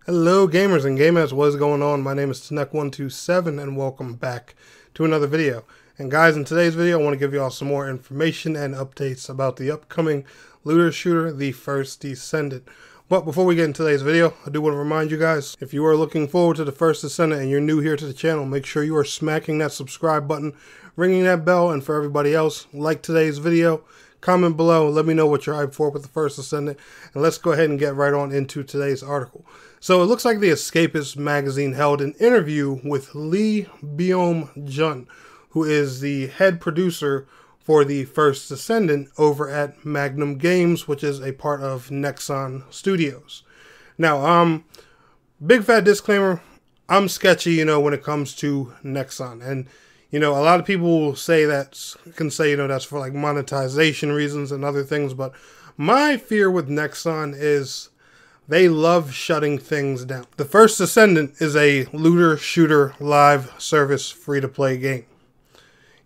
Hello gamers and gamers, what is going on? My name is Tnek127 and welcome back to another video. And guys, in today's video I want to give you all some more information and updates about the upcoming looter shooter, the first Descendant. But before we get into today's video, I do want to remind you guys, if you are looking forward to the first Descendant and you're new here to the channel, make sure you are smacking that subscribe button, ringing that bell, and for everybody else, like today's video. Comment below, let me know what you're hyped for with the first Descendant, and let's go ahead and get right on into today's article. So it looks like the Escapist magazine held an interview with Lee Byung-jun, who is the head producer for the first Descendant over at Magnum Games, which is a part of Nexon Studios. Now, big fat disclaimer, I'm sketchy, when it comes to Nexon, and a lot of people will say that's for like monetization reasons and other things, but my fear with Nexon is they love shutting things down. The first Descendant is a looter shooter live service free-to-play game.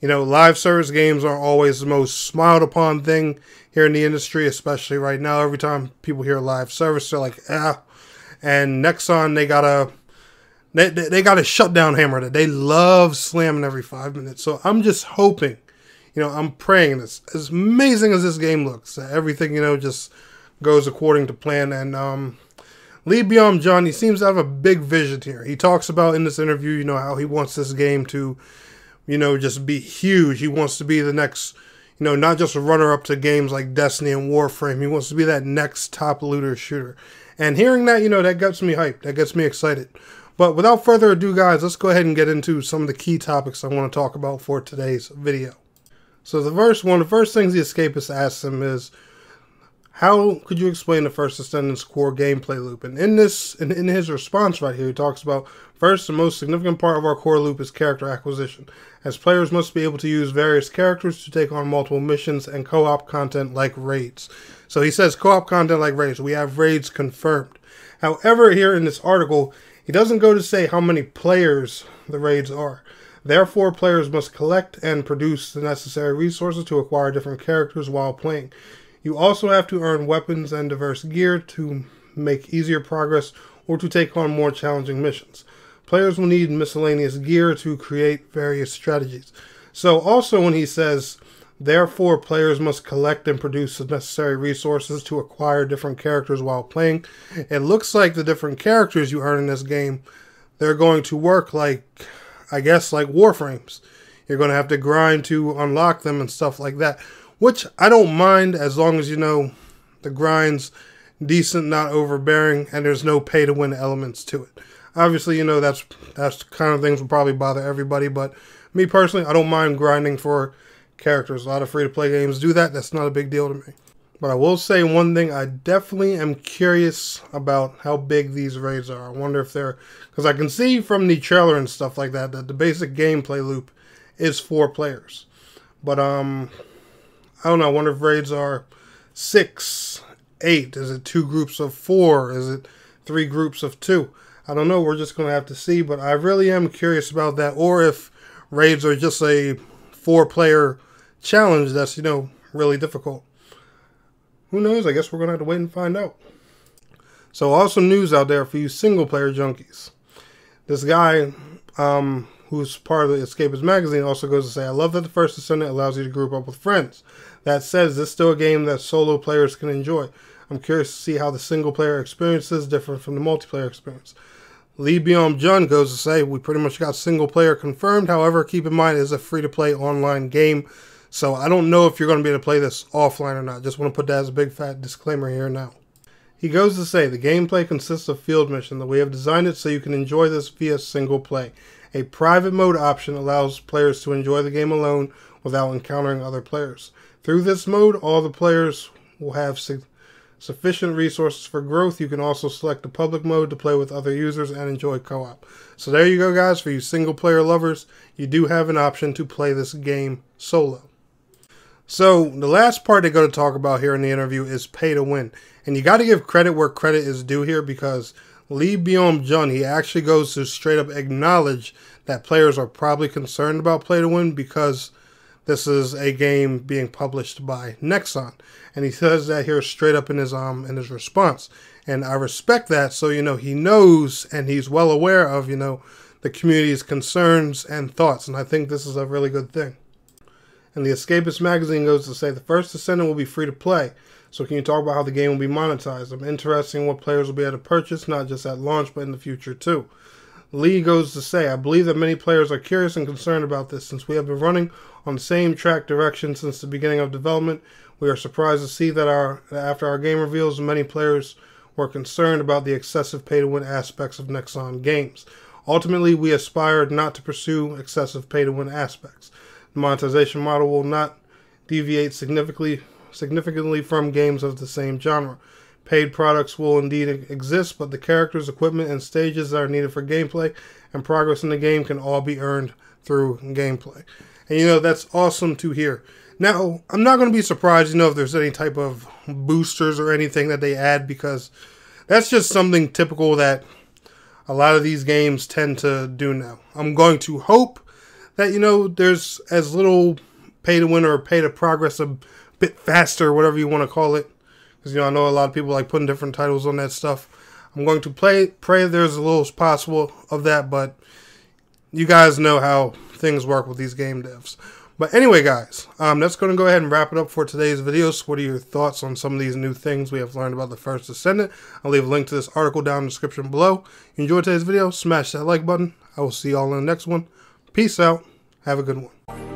Live service games aren't always the most smiled upon thing here in the industry, especially right now. Every time people hear live service, they're like, ah. And Nexon, they got a shutdown hammer that they love slamming every 5 minutes. So I'm just hoping, I'm praying this, as amazing as this game looks, that everything, just goes according to plan. And Lee Byung-jun, he seems to have a big vision here. He talks about in this interview, how he wants this game to, just be huge. He wants to be the next, not just a runner-up to games like Destiny and Warframe. He wants to be that next top looter shooter. And hearing that, that gets me hyped. That gets me excited. But without further ado, guys, let's go ahead and get into some of the key topics I want to talk about for today's video. So one of the first things the Escapist asks him is, how could you explain the first Descendant's core gameplay loop? And in his response right here, he talks about, first, the most significant part of our core loop is character acquisition, as players must be able to use various characters to take on multiple missions and co-op content like raids. So he says co-op content like raids. We have raids confirmed. However, here in this article, he doesn't go to say how many players the raids are. Therefore, players must collect and produce the necessary resources to acquire different characters while playing. You also have to earn weapons and diverse gear to make easier progress or to take on more challenging missions. Players will need miscellaneous gear to create various strategies. So also when he says, therefore players must collect and produce the necessary resources to acquire different characters while playing, it looks like the different characters you earn in this game, they're going to work like, I guess, like Warframes. You're going to have to grind to unlock them and stuff like that. Which I don't mind as long as, the grind's decent, not overbearing, and there's no pay-to-win elements to it. Obviously, that's the kind of things will probably bother everybody, but me personally, I don't mind grinding for characters. A lot of free-to-play games do that. That's not a big deal to me. But I will say one thing, I definitely am curious about how big these raids are. I wonder if they're, because I can see from the trailer and stuff like that, that the basic gameplay loop is 4 players. But, I don't know, I wonder if raids are 6, 8, is it 2 groups of 4, is it 3 groups of 2? I don't know, we're just going to have to see, but I really am curious about that, or if raids are just a 4-player challenge that's, really difficult. Who knows, I guess we're going to have to wait and find out. So awesome news out there for you single-player junkies. This guy, who's part of the Escapist magazine, also goes to say, I love that the first Descendant allows you to group up with friends. That says, this is still a game that solo players can enjoy. I'm curious to see how the single player experience is different from the multiplayer experience. Lee Byung-jun goes to say, we pretty much got single player confirmed. However, keep in mind, it's a free-to-play online game. So I don't know if you're going to be able to play this offline or not. Just want to put that as a big fat disclaimer here now. He goes to say, the gameplay consists of field missions. We have designed it so you can enjoy this via single play. A private mode option allows players to enjoy the game alone without encountering other players. Through this mode, all the players will have sufficient resources for growth. You can also select the public mode to play with other users and enjoy co-op. So there you go, guys. For you single player lovers, you do have an option to play this game solo. So the last part they're going to talk about here in the interview is pay to win. And you got to give credit where credit is due here, because Lee Byung-jun, he actually goes to straight up acknowledge that players are probably concerned about play to win because this is a game being published by Nexon. And he says that here straight up in his response. And I respect that. So, you know, he knows and he's well aware of, you know, the community's concerns and thoughts. And I think this is a really good thing. And the Escapist magazine goes to say, the first Descendant will be free to play. So can you talk about how the game will be monetized? I'm interested in what players will be able to purchase, not just at launch, but in the future too. Lee goes to say, I believe that many players are curious and concerned about this. Since we have been running on the same track direction since the beginning of development, we are surprised to see that after our game reveals, many players were concerned about the excessive pay-to-win aspects of Nexon games. Ultimately, we aspired not to pursue excessive pay-to-win aspects. The monetization model will not deviate significantly from games of the same genre. Paid products will indeed exist, but the characters, equipment, and stages that are needed for gameplay and progress in the game can all be earned through gameplay. And you know, that's awesome to hear. Now, I'm not going to be surprised, you know, if there's any type of boosters or anything that they add, because that's just something typical that a lot of these games tend to do now. I'm going to hope that, you know, there's as little pay to win or pay to progress a bit faster, whatever you want to call it. Because, you know, I know a lot of people like putting different titles on that stuff. I'm going to pray there's a little as possible of that, but you guys know how things work with these game devs. But anyway, guys, that's going to go ahead and wrap it up for today's video. So what are your thoughts on some of these new things we have learned about the first Descendant? I'll leave a link to this article down in the description below. If you enjoyed today's video, smash that like button. I will see y'all in the next one. Peace out. Have a good one.